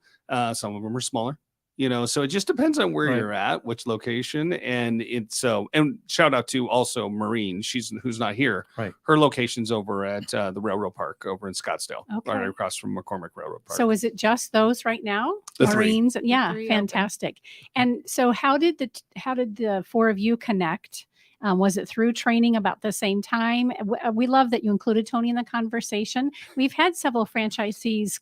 Some of them are smaller. You know, so it just depends on where Right. you're at, which location, and it's so. And shout out to also Maureen, who's not here. Right. Her location's over at the Railroad Park over in Scottsdale, Okay. right across from McCormick Railroad Park. So is it just those right now? The three. Marines? Yeah, three open. fantastic. And so how did the four of you connect? Was it through training about the same time? We love that you included Tony in the conversation. We've had several franchisees,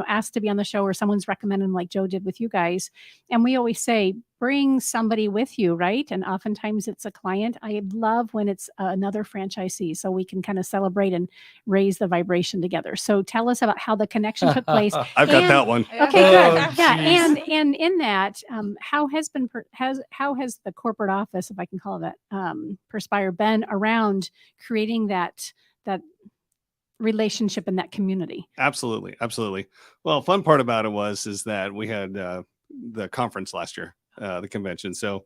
asked to be on the show, or someone's recommended them, like Joe did with you guys. And we always say, bring somebody with you, right? And oftentimes it's a client. I love when it's another franchisee, so we can kind of celebrate and raise the vibration together. So tell us about how the connection took place. I've got And- that one. Okay, Oh, good. Yeah, geez. and in that, how has the corporate office, if I can call it that, Perspire, been around creating that relationship in that community? Absolutely, absolutely. Well, fun part about it is that we had the conference last year, the convention. So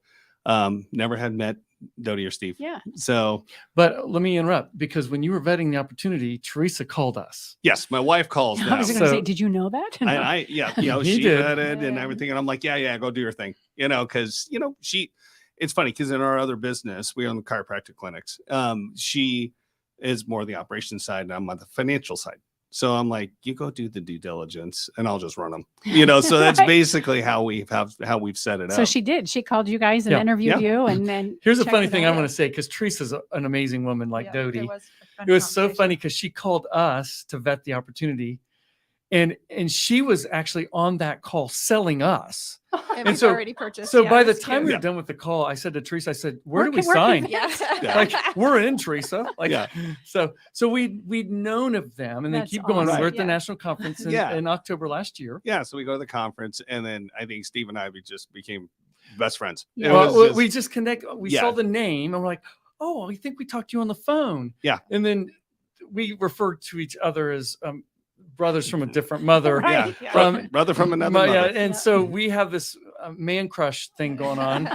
never had met Dodie or Steve. Yeah. So But let me interrupt because when you were vetting the opportunity, Teresa called us. yes, my wife calls I now. was going to say, So- did you know that? Yeah, you know, He she did. had it and Yeah. everything, and I'm like, yeah, go do your thing, you know, because you know it's funny because in our other business, we own the chiropractic clinics. She is more the operations side, and I'm on the financial side. So I'm like, you go do the due diligence, and I'll just run them, you know. So that's Right. basically how we've set it So up. she did. She called you guys and Yeah. interviewed Yeah. you, and then Here's a checked funny it thing out. I want to say because Teresa's an amazing woman like Yeah, Dodie. It was, a fun It was so conversation. funny because she called us to vet the opportunity. And she was actually on that call selling us. And And we've so- already purchased. So yeah, by it the was time we cute. were done with the call, I said to Teresa, I said, where do we Where can sign? Yeah. Like, we're in, Teresa. Like, Yeah. so we'd known of them and then That's keep going. awesome. We're at the Yeah. national conference Yeah. in October last year. Yeah, so we go to the conference, and then I think Steve and I just became best friends. Yeah. It Well, was just- we just connect. We Yeah. saw the name and we're like, oh, I think we talked to you on the phone. Yeah. And then we referred to each other as brothers from a different mother. Right. Yeah. brother from another Yeah, mother. and Yeah. so we have this man crush thing going on.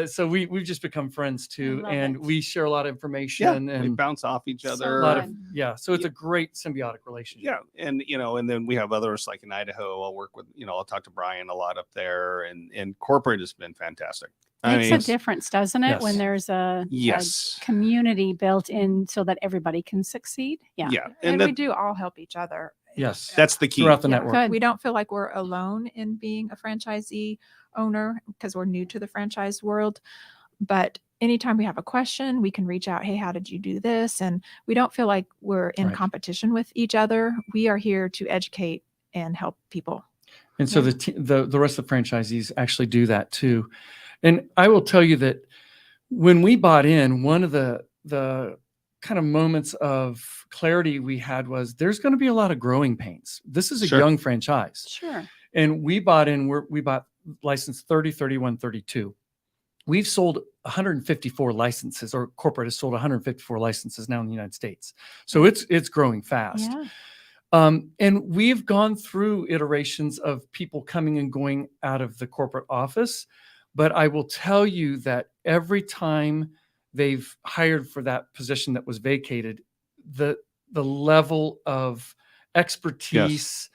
So we've just become friends too, love and it. we share a lot of Yeah, information we and bounce off each So other. a lot of fun. So it's a great symbiotic relationship. Yeah, and you know, and then we have others like in Idaho. I'll work with, I'll talk to Brian a lot up there, and corporate has been fantastic. Makes a difference, doesn't it, Yes. when there's a Yes, community built in so that everybody can succeed? Yeah. yeah, And and we do all help each other. Yes. that's the key. Throughout the Yeah. network. Good. We don't feel like we're alone in being a franchisee owner because we're new to the franchise world, but anytime we have a question, we can reach out. Hey, how did you do this? And we don't feel like we're in Right. competition with each other. We are here to educate and help people. And so Yeah. the rest of the franchisees actually do that too. And I will tell you that when we bought in, one of the kind of moments of clarity we had was there's going to be a lot of growing pains. This is a Sure. young franchise. Sure. And we bought in, we bought license 30, 31, 32. We've sold 154 licenses, or corporate has sold 154 licenses now in the United States. So it's growing fast. Yeah. And we've gone through iterations of people coming and going out of the corporate office. But I will tell you that every time they've hired for that position that was vacated, the level of expertise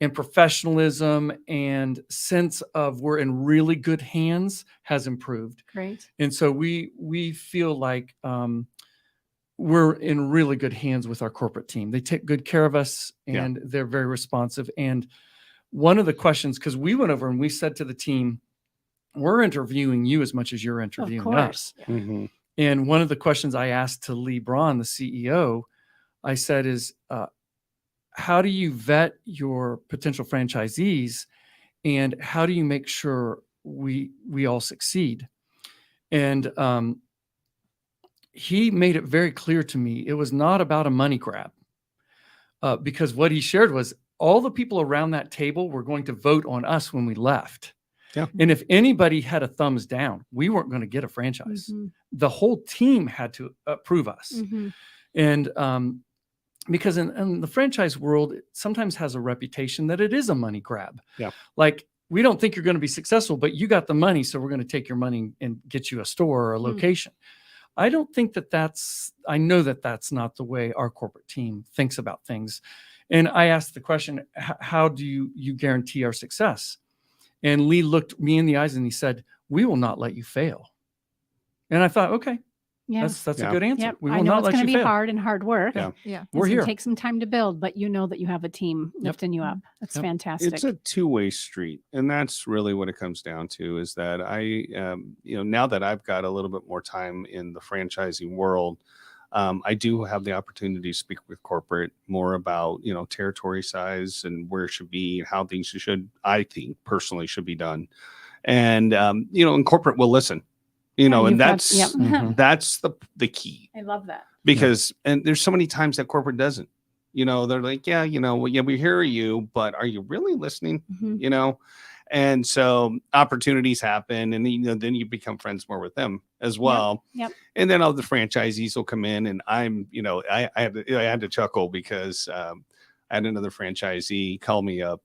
and professionalism and sense of we're in really good hands has improved. Great. And so we feel like we're in really good hands with our corporate team. They take good care of us, and they're very responsive. And one of the questions, because we went over and we said to the team, we're interviewing you as much as you're interviewing course. us. Yeah. Mm-hmm. And one of the questions I asked to Lee Braun, the CEO, I said is, how do you vet your potential franchisees, and how do you make sure we all succeed? And he made it very clear to me it was not about a money grab, because what he shared was all the people around that table were going to vote on us when we left. Yeah. And if anybody had a thumbs down, we weren't going to get a franchise. Mhm. The whole team had to approve us. Mhm. And because in the franchise world, it sometimes has a reputation that it is a money grab. Yeah. Like, we don't think you're going to be successful, but you got the money, so we're going to take your money and get you a store or a location. I don't think I know that that's not the way our corporate team thinks about things. And I asked the question, how do you guarantee our success? And Lee looked me in the eyes and he said, we will not let you fail. And I thought, okay, Yeah. that's a good answer. Yep. We I will know not it's let going you to be fail. hard and hard work. Yeah. Yeah. We're It's here. gonna take some time to build, but you know that you have a team lifting you up. That's Yep. fantastic. It's a two-way street, and that's really what it comes down to. Is that now that I've got a little bit more time in the franchising world, I do have the opportunity to speak with corporate more about territory size and where it should be, and how things I think personally should be done, and and corporate will listen, Yeah, and you've got- that's yep. Mhm. that's the key. I love that. Because and there's so many times that corporate doesn't, they're like, we hear you, but are you really listening? Mhm. And so opportunities happen, and then you become friends more with them as well. Yep. And then all the franchisees will come in, and I had to chuckle because I had another franchisee call me up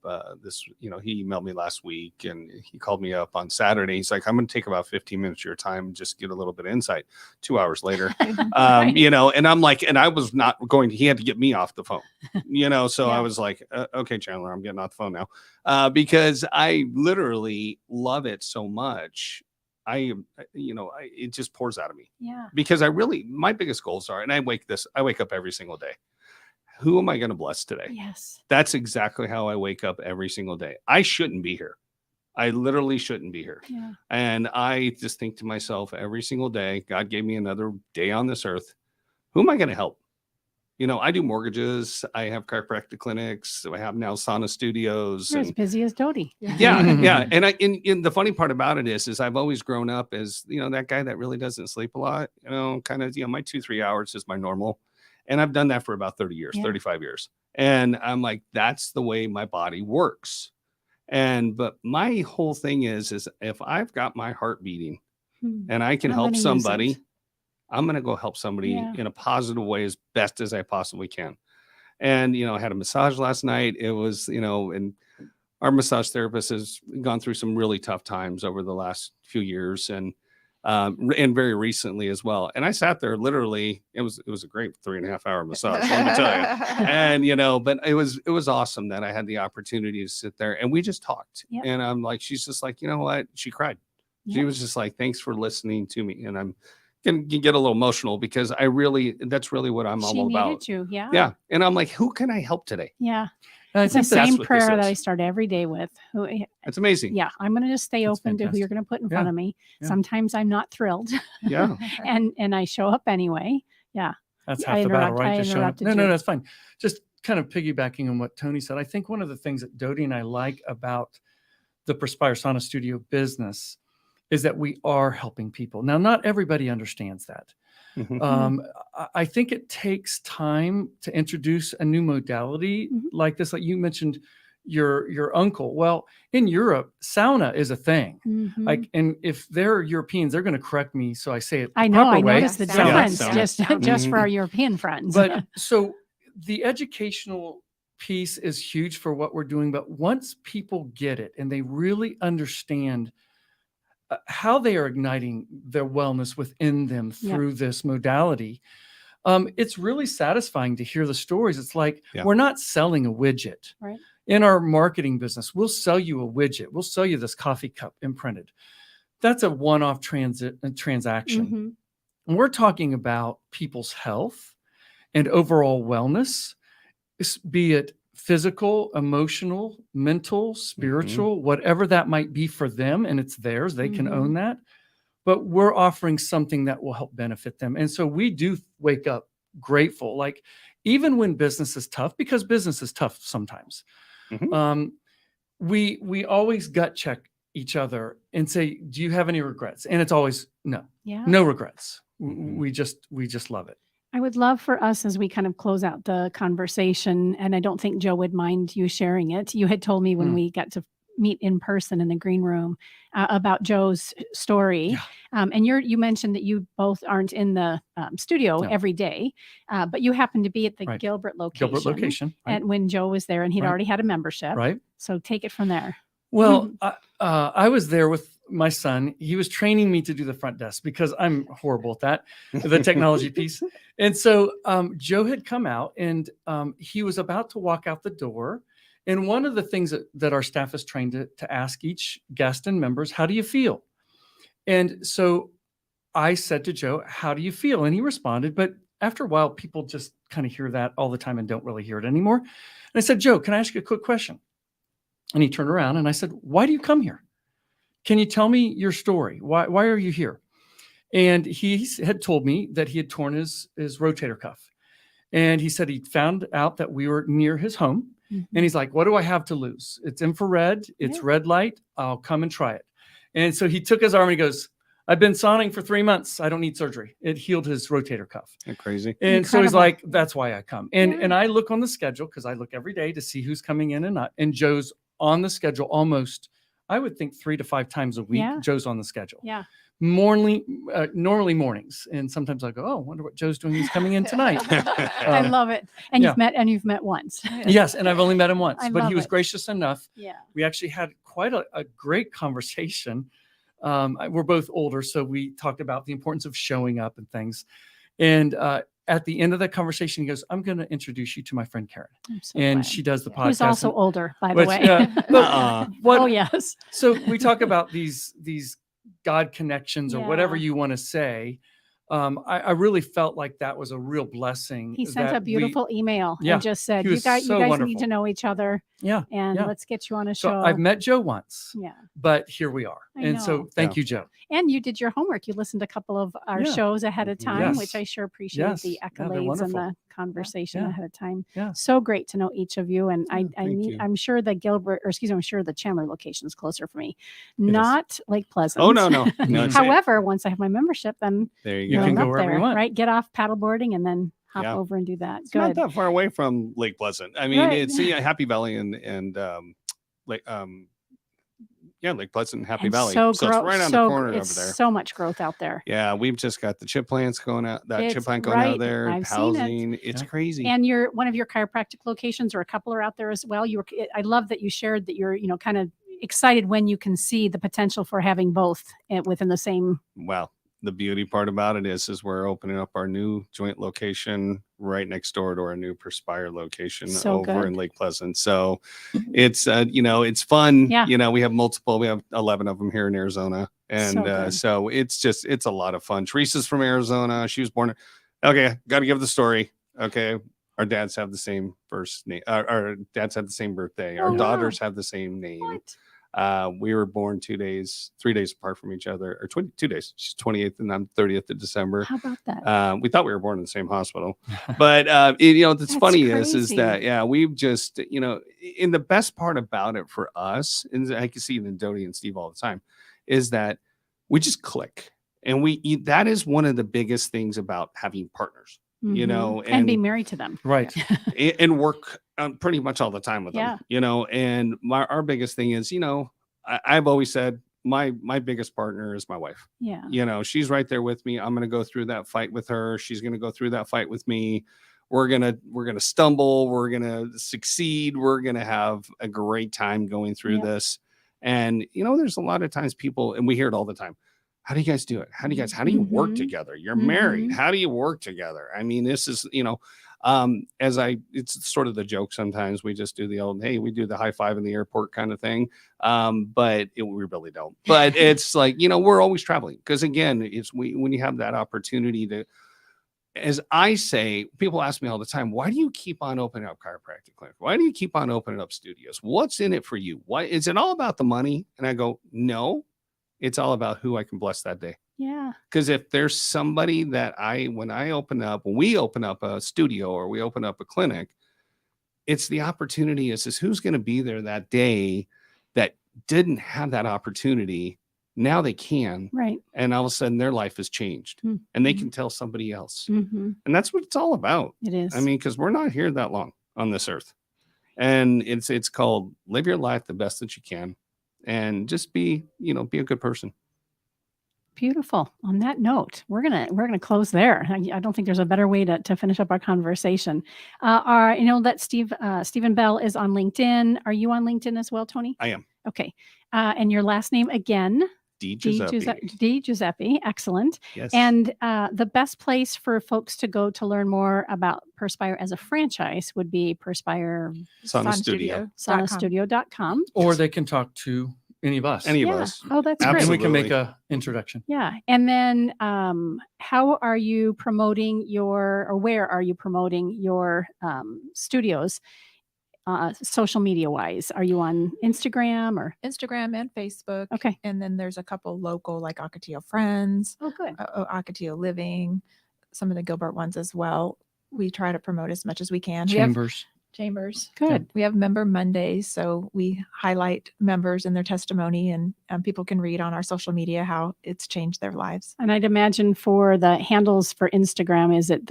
he emailed me last week, and he called me up on Saturday. He's like, I'm going to take about 15 minutes of your time and just get a little bit of insight. 2 hours later, Right. and I'm like, and I was not he had to get me off the phone, so Yeah. I was like, okay, Chandler, I'm getting off the phone now, because I literally love it so much. It just pours out of me, Yeah. because my biggest goals are, and I wake up every single day. Who am I going to bless today? Yes. That's exactly how I wake up every single day. I shouldn't be here. I literally shouldn't be here. Yeah. And I just think to myself every single day, God gave me another day on this earth. Who am I going to help? I do mortgages. I have chiropractic clinics. I have now sauna studios. You're as busy as Dodie. Yeah. And and the funny part about it is I've always grown up as, that guy that really doesn't sleep a lot, kind of, my 2-3 hours is my normal. And I've done that for about 30 years, 35 years. And I'm like, that's the way my body works. But my whole thing is if I've got my heart beating and I can I'm help gonna use somebody, it. I'm going to go help somebody Yeah. in a positive way as best as I possibly can. And, I had a massage last night. It was, and our massage therapist has gone through some really tough times over the last few years. And very recently as well. And I sat there literally, it was a great 3.5 hour massage, let me tell you. And, but it was awesome that I had the opportunity to sit there and we just talked. Yep. And I'm like, she's just like, you know what? She cried. She Yep. was just like, thanks for listening to me. And I'm going to get a little emotional because that's really what I'm She all needed about. you. Yeah. Yeah. And I'm like, who can I help today? Yeah. And I It's the think that's same what prayer this that I is. start every day with. It's amazing. Yeah, I'm going to just stay That's open to who you're fantastic. going to put in Yeah, front of me. yeah. Sometimes I'm not thrilled, Yeah. and I show up anyway. Yeah, That's I half the battle, interrupt- right? I Just showing up. interrupted No, you. that's fine. Just kind of piggybacking on what Tony said. I think one of the things that Dodie and I like about the Perspire Sauna Studio business is that we are helping people. Now, not everybody understands that. Mhm. I think it takes time to introduce a new modality like this. Like you mentioned, your uncle. Well, in Europe, sauna is a thing. Mhm. Like, and if they're Europeans, they're going to correct me, so I say it the I know. proper I way. noticed the Sauna. difference Sauna. just for Mhm. our European friends. But so the educational piece is huge for what we're doing. But once people get it and they really understand how they are igniting their wellness within them Yep. through this modality, it's really satisfying to hear the stories. It's like Yeah. we're not selling a widget. Right. In our marketing business, we'll sell you a widget. We'll sell you this coffee cup imprinted. That's a one-off transaction. Mhm. And we're talking about people's health and overall wellness, be it physical, emotional, mental, spiritual, whatever that might be for them, and it's theirs. They can own that. But we're offering something that will help benefit them. And so we do wake up grateful. Like even when business is tough, because business is tough sometimes, Mhm. we always gut check each other and say, do you have any regrets? And it's always no, Yeah. no regrets. Mhm. We just love it. I would love for us as we kind of close out the conversation, and I don't think Joe would mind you sharing it. You had told me when we got to meet in person in the green room about Joe's story. Yeah. And you mentioned that you both aren't in the studio No. every day, but you happened to be at the Right. Gilbert location. Right? And when Joe was there, and he'd Right. already had a membership. Right. So take it from there. Well, I was there with my son. He was training me to do the front desk because I'm horrible at that, the technology piece. And so Joe had come out and he was about to walk out the door. And one of the things that our staff is trained to ask each guest and members, how do you feel? And so I said to Joe, how do you feel? And he responded, but after a while, people just kind of hear that all the time and don't really hear it anymore. And I said, Joe, can I ask you a quick question? And he turned around and I said, why do you come here? Can you tell me your story? Why are you here? And he had told me that he had torn his rotator cuff. And he said he found out that we were near his home. And he's like, what do I have to lose? It's infrared. It's red light. I'll come and try it. And so he took his arm and he goes, I've been sauning for 3 months. I don't need surgery. It healed his rotator cuff. Isn't that crazy? And so he's Incredible. like, that's why I come. And I look on the schedule because I look every day to see who's coming in and not. And Joe's on the schedule almost, I would think 3 to 5 times a week. Yeah. Joe's on the schedule. Yeah. Normally mornings. And sometimes I go, oh, I wonder what Joe's doing. He's coming in tonight. I love it. And yeah. you've met once. Yes. And I've only met him once, I but love he was it. gracious enough. Yeah. We actually had quite a great conversation. We're both older, so we talked about the importance of showing up and things. And at the end of that conversation, he goes, I'm going to introduce you to my friend Karen. I'm so And glad. she does the podcast. Who's also older, by the which, way. what- Oh, yes. So we talk about these God connections or whatever Yeah. you want to say. I really felt like that was a real blessing. He sent that a beautiful email Yeah, and just said, he you was guys, so you guys wonderful. need to know each other, Yeah. and yeah. let's get you on a So show. I've met Joe once, Yeah. but here we are. I And know. so thank Yeah. you, Joe. And you did your homework. You listened to a couple of our Yeah. shows ahead of time, Yes. which I sure appreciate Yes. the Yeah, they're accolades and wonderful. the conversation Yeah. ahead of time. Yeah. So great to know each of you. And thank you. I'm sure the I'm sure the Chandler location is closer for me, not Lake Pleasant. Oh, no. No, it's- However, once I have my membership, then there you You go. can I'm go up wherever you there, want. right? Get off paddleboarding and then hop Yeah. over and do that. It's not Good. that far away from Lake Pleasant. I mean, Right. it's Happy Valley and Lake Lake Pleasant and Happy And Valley. So, it's right on the corner it's over there. so much growth out there. Yeah, we've just got the chip plants going out. That chip It's plant going out right. there. I've seen it. Housing. It's Yeah. crazy. And one of your chiropractic locations, or a couple are out there as well. I love that you shared that you're, kind of excited when you can see the potential for having both within the same. Well, the beauty part about it is we're opening up our new joint location right next door to our new Perspire location So over good. in Lake Pleasant. So it's it's fun. Yeah. We have multiple. We have 11 of them here in Arizona, and So good. so it's a lot of fun. Teresa's from Arizona. She was born. Okay, got to give the story. Okay, Our dads have the same first name. Our dads have the same birthday. Our Oh, wow. daughters have the same name. What? We were born 3 days apart from each other, or 22 days. She's 28th and I'm 30th of December. How about that? We thought we were born in the same hospital, but that's That's funny is crazy. that we've just in the best part about it for us, and I can see it in Dodie and Steve all the time, is that we just click, and that is one of the biggest things about having partners, Mhm. And be married to them. Right. and work pretty much all the time with Yeah. them, and our biggest thing is, I've always said my biggest partner is my wife. Yeah. She's right there with me. I'm going to go through that fight with her. She's going to go through that fight with me. We're going to stumble. We're going to succeed. We're going to have a great time going through Yep. this. And, there's a lot of times people, and we hear it all the time. How do you guys do it? How do you work Mhm. together? You're married. Mhm. How do you work together? I mean, this is, it's sort of the joke. Sometimes we just do the old, hey, we do the high five in the airport kind of thing. But we really don't, but it's like, we're always traveling. Cause again, when you have that opportunity to, as I say, people ask me all the time, why do you keep on opening up chiropractic clinic? Why do you keep on opening up studios? What's in it for you? Why is it all about the money? And I go, no, it's all about who I can bless that day. Yeah. Because if there's somebody that when we open up a studio or we open up a clinic, it's the opportunity is who's going to be there that day that didn't have that opportunity. Now they can. Right. And all of a sudden their life has changed and they can tell somebody else. Mm-hmm. And that's what it's all about. It is. I mean, because we're not here that long on this earth. And it's called live your life the best that you can and just be a good person. Beautiful. On that note, we're gonna close there. I don't think there's a better way to finish up our conversation. That Stephen Bell is on LinkedIn. Are you on LinkedIn as well, Tony? I am. Okay. And your last name again? D. Giuseppe. D. Giuseppe. Excellent. Yes. And the best place for folks to go to learn more about Perspire as a franchise would be Perspire Sauna Studio. saunastudio.com. Or they can talk to any of us. Any of us. Oh, that's And great. we can make a introduction. Yeah. And then how are you promoting where are you promoting your studios social media wise? Are you on Instagram or? Instagram and Facebook. Okay. And then there's a couple local like Ocotillo Friends, Oh, good. Ocotillo Living, some of the Gilbert ones as well. We try to promote as much as we can. We have Chambers. Good. We have Member Mondays, so we highlight members and their testimony, and people can read on our social media how it's changed their lives. And I'd imagine for the handles for Instagram, is it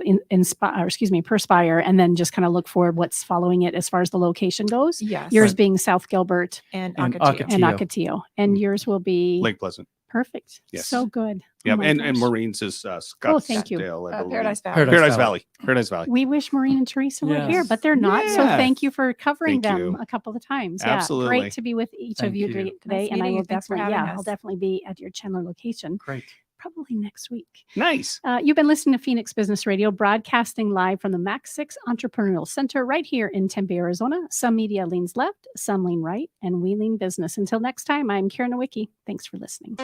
Perspire, and then just kind of look for what's following it as far as the location goes? Yes. Yours being South Gilbert and Ocotillo. Ocotillo. and Ocotillo. And yours will be Lake Pleasant. perfect. Yes. So good. Yeah. Oh my and gosh. Maureen's is Scottsdale. Oh, thank you. I believe. Paradise Valley. Paradise Valley. We wish Maureen and Teresa were here, Yes. but they're not. So Yeah. thank you for covering Thank them you. a couple of times. Absolutely. Yeah, great to be with each of Thank you you. today. Nice And I meeting will you. Thanks for definitely, having I'll us. definitely be at your Chandler location Great. probably next week. Nice. You've been listening to Phoenix Business Radio, broadcasting live from the Max 6 Entrepreneurial Center right here in Tempe, Arizona. Some media leans left, some lean right, and we lean business. Until next time, I'm Karen Nowicki. Thanks for listening.